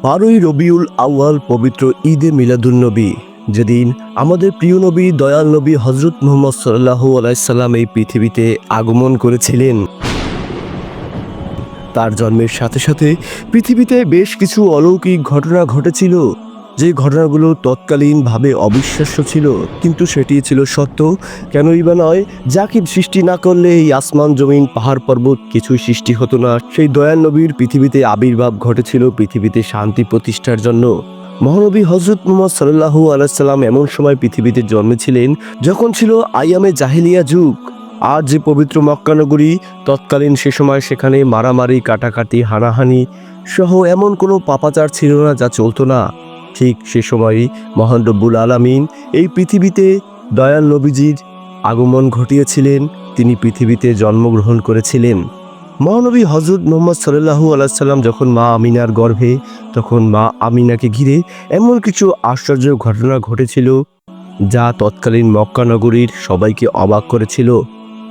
12ই রবিউল আউয়াল পবিত্র ঈদে মিলাদুন্নবী, যেদিন আমাদের প্রিয় নবী দয়াল নবী হজরত মুহাম্মদ সাল্লাল্লাহু আলাইহি সাল্লাম এই পৃথিবীতে আগমন করেছিলেন। তার জন্মের সাথে সাথে পৃথিবীতে বেশ কিছু অলৌকিক ঘটনা ঘটেছিল, যে ঘটনাগুলো তৎকালীনভাবে অবিশ্বাস্য ছিল, কিন্তু সেটি ছিল সত্য। কেনই বা নয়, যাকে সৃষ্টি না করলে এই আসমান জমিন পাহাড় পর্বত কিছুই সৃষ্টি হতো না। সেই দয়াল নবীর পৃথিবীতে আবির্ভাব ঘটেছিল পৃথিবীতে শান্তি প্রতিষ্ঠার জন্য। মহানবী হজরত মুহাম্মদ সাল্লাল্লাহু আলাইহি সাল্লাম এমন সময় পৃথিবীতে জন্মেছিলেন যখন ছিল আইয়ামে জাহিলিয়া যুগ। আজ যে পবিত্র মক্কা নগরী, তৎকালীন সে সময় সেখানে মারামারি, কাটাকাটি, হানাহানি সহ এমন কোনো পাপাচার ছিল না যা চলতো না। ঠিক সে সময়ই মহান রব্বুল আলামিন এই পৃথিবীতে দয়াল নবীজির আগমন ঘটিয়েছিলেন। তিনি পৃথিবীতে জন্মগ্রহণ করেছিলেন। মহানবী হজরত মুহাম্মদ সাল্লাল্লাহু আলাইহি সাল্লাম যখন মা আমিনার গর্ভে, তখন মা আমিনাকে ঘিরে এমন কিছু আশ্চর্য ঘটনা ঘটেছিল যা তৎকালীন মক্কা নগরীর সবাইকে অবাক করেছিল।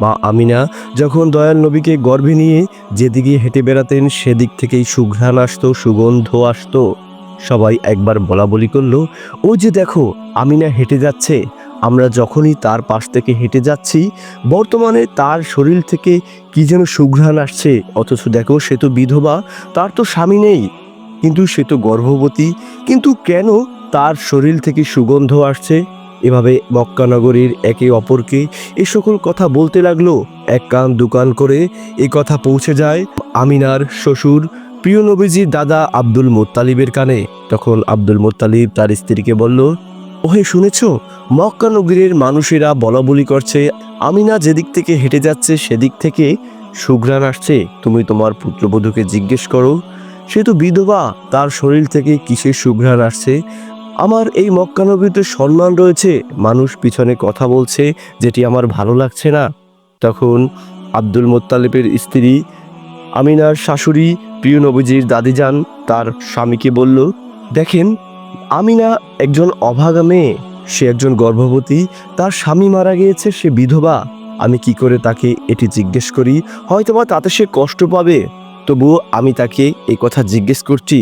মা আমিনা যখন দয়াল নবীকে গর্ভে নিয়ে যেদিকে হেঁটে বেড়াতেন সেদিক থেকেই সুঘ্রাণ আসতো, সুগন্ধ আসতো। সবাই একবার বলা বলি করলো, ও যে দেখো আমিনা হেঁটে যাচ্ছে, আমরা যখনই তার পাশ থেকে হেঁটে যাচ্ছি বর্তমানে তার শরীর থেকে কি যেন সুঘ্রাণ আসছে। অথচ দেখো, সে তো বিধবা, তার তো স্বামী নেই, কিন্তু সে তো গর্ভবতী, কিন্তু কেন তার শরীর থেকে সুগন্ধ আসছে? এভাবে মক্কা নগরীর একে অপরকে এ সকল কথা বলতে লাগলো। এক কান দুকান করে এই কথা পৌঁছে যায় আমিনার শ্বশুর প্রিয় নবীজির দাদা আব্দুল মুত্তালিবের কানে। তখন আব্দুল মুত্তালিব তার স্ত্রীকে বলল, ওহে শুনেছ, মক্কা নগরীর মানুষেরা বলা বলি করছে আমিনা যেদিক থেকে হেঁটে যাচ্ছে সেদিক থেকে সুঘ্রাণ আসছে। তুমি তোমার পুত্রবধূকে জিজ্ঞেস করো, সে তো বিধবা, তার শরীর থেকে কিসের সুঘ্রাণ আসছে। আমার এই মক্কা নগরীতে সম্মান রয়েছে, মানুষ পিছনে কথা বলছে যেটি আমার ভালো লাগছে না। তখন আব্দুল মুত্তালিবের স্ত্রী আমিনার শাশুড়ি প্রিয় নবীজির দাদিজান তার স্বামীকে বলল, দেখেন, আমিনা একজন অভাগা মেয়ে, সে একজন গর্ভবতী, তার স্বামী মারা গিয়েছে, সে বিধবা। আমি কি করে তাকে এটি জিজ্ঞেস করি? হয়তোবা তাতে সে কষ্ট পাবে, তবুও আমি তাকে এই কথা জিজ্ঞেস করছি।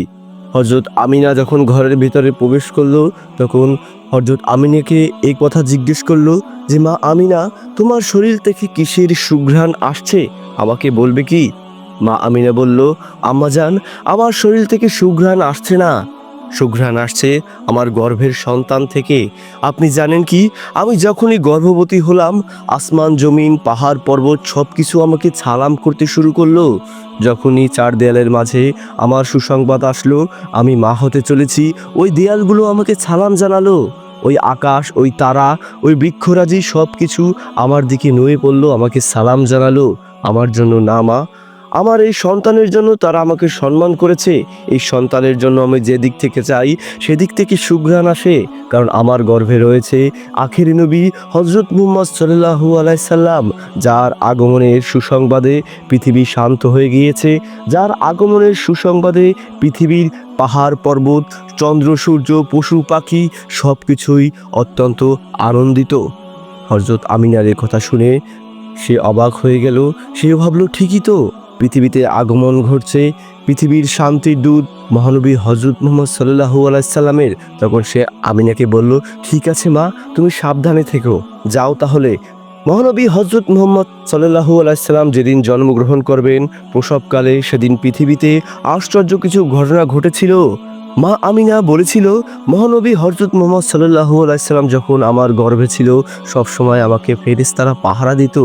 হযরত আমিনা যখন ঘরের ভিতরে প্রবেশ করলো, তখন হযরত আমিনাকে এই কথা জিজ্ঞেস করলো যে, মা আমিনা, তোমার শরীর থেকে কিসের সুঘ্রাণ আসছে, আমাকে বলবে কি? মা আমিনা বলল, আম্মাজান, আমার শরীর থেকে সুঘ্রাণ আসছে না, সুঘ্রাণ আসছে আমার গর্ভের সন্তান থেকে। আপনি জানেন কি, আমি যখনই গর্ভবতী হলাম আসমান জমিন পাহাড় পর্বত সব কিছু আমাকে সালাম করতে শুরু করলো। যখনই চার দেয়ালের মাঝে আমার সুসংবাদ আসলো আমি মা হতে চলেছি, ওই দেয়ালগুলো আমাকে সালাম জানালো। ওই আকাশ, ওই তারা, ওই বৃক্ষরাজি সব কিছু আমার দিকে নুয়ে পড়লো, আমাকে সালাম জানালো। আমার জন্য না মা, আমার এই সন্তানের জন্য তারা আমাকে সম্মান করেছে। এই সন্তানের জন্য আমি যে দিক থেকে চাই সেদিক থেকে সুঘ্রাণ আসে, কারণ আমার গর্ভে রয়েছে আখেরি নবী হজরত মুহাম্মদ সাল্লাল্লাহু আলাইহি সাল্লাম, যার আগমনের সুসংবাদে পৃথিবী শান্ত হয়ে গিয়েছে, যার আগমনের সুসংবাদে পৃথিবীর পাহাড় পর্বত, চন্দ্র সূর্য, পশু পাখি সব কিছুই অত্যন্ত আনন্দিত। হজরত আমিনার কথা শুনে সে অবাক হয়ে গেল। সে ভাবল, ঠিকই তো, পৃথিবীতে আগমন ঘটছে পৃথিবীর শান্তির দূত মহানবী হজরত মুহাম্মদ সাল্লাল্লাহু আলাইহি সাল্লামের। তখন সে আমিনাকে বলল, ঠিক আছে মা, তুমি সাবধানে থেকো, যাও তাহলে। মহানবী হজরত মুহাম্মদ সাল্লাল্লাহু আলাইহি সাল্লাম যেদিন জন্মগ্রহণ করবেন প্রসবকালে, সেদিন পৃথিবীতে আশ্চর্য কিছু ঘটনা ঘটেছিল। মা আমিনা বলেছিল, মহানবী হজরত মুহাম্মদ সাল্লাল্লাহু আলাইহি সাল্লাম যখন আমার গর্ভে ছিল সবসময় আমাকে ফেরেশতারা পাহারা দিত।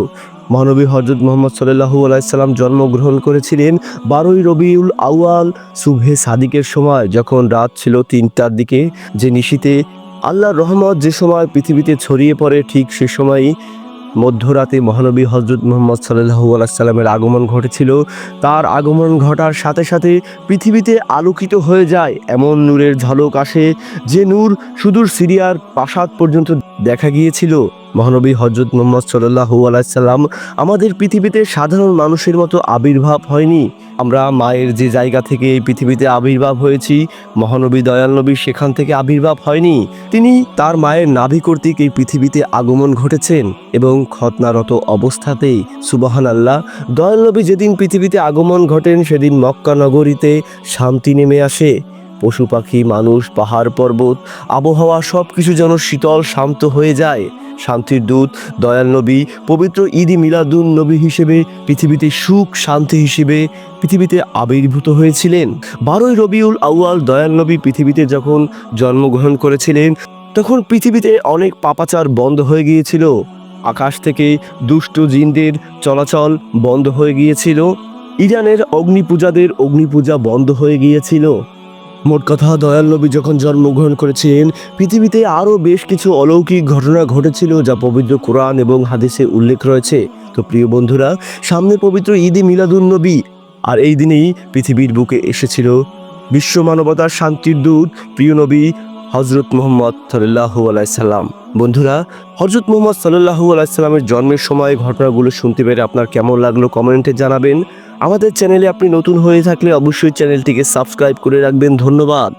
মহানবী হজরত মুহাম্মদ সাল্লাল্লাহু আলাইহি সাল্লাম জন্মগ্রহণ করেছিলেন 12ই রবিউল আউয়াল সুবহে সাদিকের সময়, যখন রাত ছিল 3টার দিকে। যে নিশিতে আল্লাহর রহমত যে সময় পৃথিবীতে ছড়িয়ে পড়ে, ঠিক সে সময়ই মধ্যরাতে মহানবী হজরত মুহাম্মদ সাল্লাল্লাহু আলাইহি সাল্লামের আগমন ঘটেছিল। তার আগমন ঘটার সাথে সাথে পৃথিবীতে আলোকিত হয়ে যায়, এমন নূরের ঝলক আসে যে নূর সুদূর সিরিয়ার প্রাসাদ পর্যন্ত দেখা গিয়েছিল। মহানবী হজরত মুহাম্মদ সাল্লাল্লাহু আলাইহি সাল্লাম আমাদের পৃথিবীতে সাধারণ মানুষের মতো আবির্ভাব হয়নি। আমরা মায়ের যে জায়গা থেকে এই পৃথিবীতে আবির্ভাব হয়েছি, মহানবী দয়াল নবী সেখান থেকে আবির্ভাব হয়নি। তিনি তার মায়ের নাভি কর্তৃক এই পৃথিবীতে আগমন ঘটেছেন এবং খতনারত অবস্থাতেই সুবহানাল্লাহ, দয়াল নবী যেদিন পৃথিবীতে আগমন ঘটেন সেদিন মক্কা নগরীতে শান্তি নেমে আসে। পশু পাখি, মানুষ, পাহাড় পর্বত, আবহাওয়া সব কিছু যেন শীতল শান্ত হয়ে যায়। শান্তির দূত দয়াল নবী পবিত্র ঈদ মিলাদুন নবী হিসেবে পৃথিবীতে সুখ শান্তি হিসেবে পৃথিবীতে আবির্ভূত হয়েছিলেন। 12ই রবিউল আউয়াল দয়াল নবী পৃথিবীতে যখন জন্মগ্রহণ করেছিলেন তখন পৃথিবীতে অনেক পাপাচার বন্ধ হয়ে গিয়েছিল। আকাশ থেকে দুষ্ট জিনদের চলাচল বন্ধ হয়ে গিয়েছিল। ইরানের অগ্নিপূজাদের অগ্নিপূজা বন্ধ হয়ে গিয়েছিল। মোট কথা, দয়াল নবী যখন জন্মগ্রহণ করেছিলেন পৃথিবীতে আরও বেশ কিছু অলৌকিক ঘটনা ঘটেছিল যা পবিত্র কোরআন এবং হাদিসে উল্লেখ রয়েছে। তো প্রিয় বন্ধুরা, সামনে পবিত্র ঈদে মিলাদুন নবী, আর এই দিনেই পৃথিবীর বুকে এসেছিল বিশ্ব মানবতার শান্তির দূত প্রিয় নবী হজরত মুহাম্মদ সাল্লাল্লাহু আলাইহি সাল্লাম। বন্ধুরা, হজরত মুহাম্মদ সাল্লাল্লাহু আলাইহি সাল্লামের জন্মের সময় ঘটনাগুলো শুনতে পেরে আপনার কেমন লাগলো কমেন্টে জানাবেন। আমাদের চ্যানেলে আপনি নতুন হয়ে থাকলে অবশ্যই চ্যানেলটিকে সাবস্ক্রাইব করে রাখবেন। ধন্যবাদ।